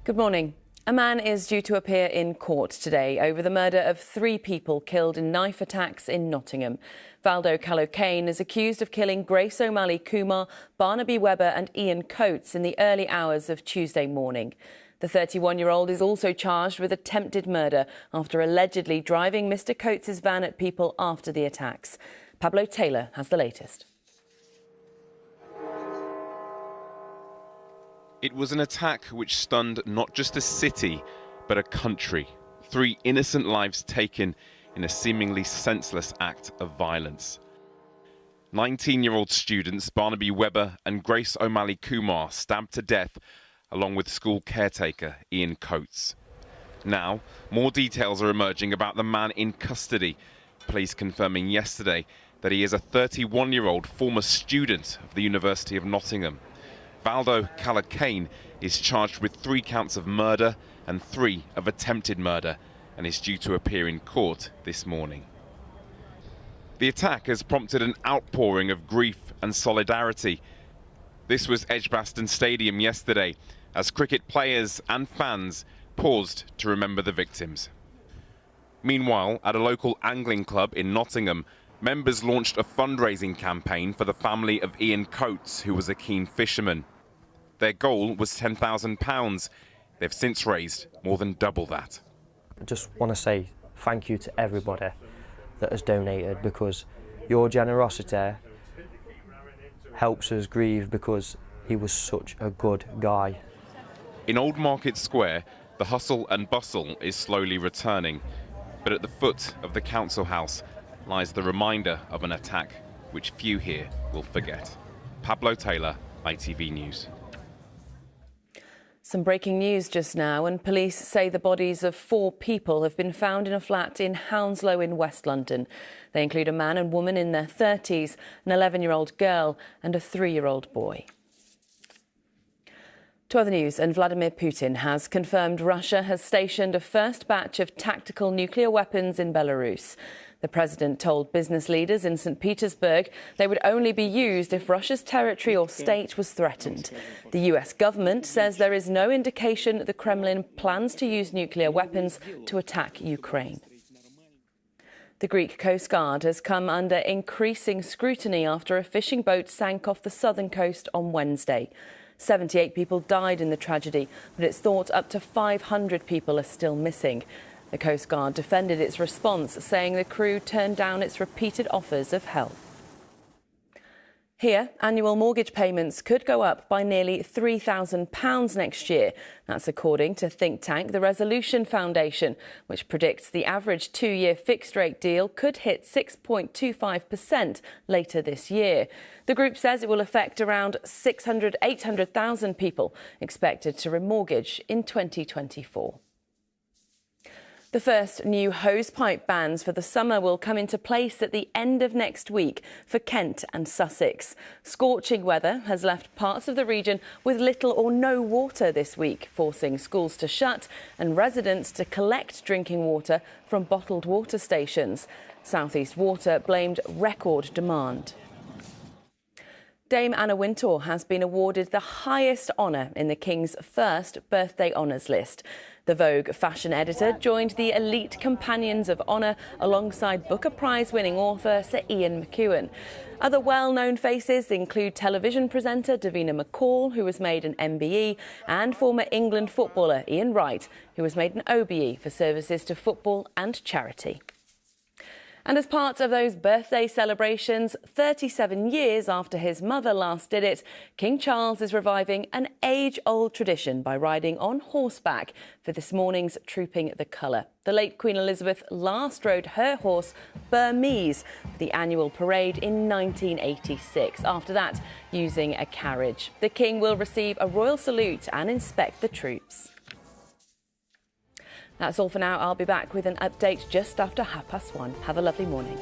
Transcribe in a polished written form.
Good morning. A man is due to appear in court today over the murder of 3 people killed in knife attacks in Nottingham. Valdo Callocane is accused of killing Grace O'Malley Kumar, Barnaby Webber and Ian Coates in the early hours of Tuesday morning. The 31-year-old is also charged with attempted murder after allegedly driving Mr Coates' van at people after the attacks. Pablo Taylor has the latest. It was an attack which stunned not just a city, but a country. 3 innocent lives taken in a seemingly senseless act of violence. 19-year-old students Barnaby Webber and Grace O'Malley Kumar stabbed to death, along with school caretaker Ian Coates. Now, more details are emerging about the man in custody. Police confirming yesterday that he is a 31-year-old former student of the University of Nottingham. Valdo Callocane is charged with 3 counts of murder and 3 of attempted murder and is due to appear in court this morning. The attack has prompted an outpouring of grief and solidarity. This was Edgbaston Stadium yesterday as cricket players and fans paused to remember the victims. Meanwhile, at a local angling club in Nottingham, members launched a fundraising campaign for the family of Ian Coates, who was a keen fisherman. Their goal was £10,000. They've since raised more than double that. I just want to say thank you to everybody that has donated, because your generosity helps us grieve, because he was such a good guy. In Old Market Square, the hustle and bustle is slowly returning. But at the foot of the council house lies the reminder of an attack which few here will forget. Pablo Taylor, ITV News. Some breaking news just now, and police say the bodies of 4 people have been found in a flat in Hounslow in West London. They include a man and woman in their 30s, an 11-year-old girl and a 3-year-old boy. To other news, and Vladimir Putin has confirmed Russia has stationed a first batch of tactical nuclear weapons in Belarus. The president told business leaders in St. Petersburg they would only be used if Russia's territory or state was threatened. The US government says there is no indication that the Kremlin plans to use nuclear weapons to attack Ukraine. The Greek Coast Guard has come under increasing scrutiny after a fishing boat sank off the southern coast on Wednesday. 78 people died in the tragedy, but it's thought up to 500 people are still missing. The Coast Guard defended its response, saying the crew turned down its repeated offers of help. Here, annual mortgage payments could go up by nearly £3,000 next year. That's according to think tank the Resolution Foundation, which predicts the average 2-year fixed-rate deal could hit 6.25% later this year. The group says it will affect around 800,000 people expected to remortgage in 2024. The first new hosepipe bans for the summer will come into place at the end of next week for Kent and Sussex. Scorching weather has left parts of the region with little or no water this week, forcing schools to shut and residents to collect drinking water from bottled water stations. South East Water blamed record demand. Dame Anna Wintour has been awarded the highest honour in the King's first birthday honours list. The Vogue fashion editor joined the elite companions of honour alongside Booker Prize-winning author Sir Ian McEwan. Other well-known faces include television presenter Davina McCall, who was made an MBE, and former England footballer Ian Wright, who was made an OBE for services to football and charity. And as part of those birthday celebrations, 37 years after his mother last did it, King Charles is reviving an age-old tradition by riding on horseback for this morning's Trooping the Colour. The late Queen Elizabeth last rode her horse, Burmese, for the annual parade in 1986. After that, using a carriage. The King will receive a royal salute and inspect the troops. That's all for now. I'll be back with an update just after 1:30. Have a lovely morning.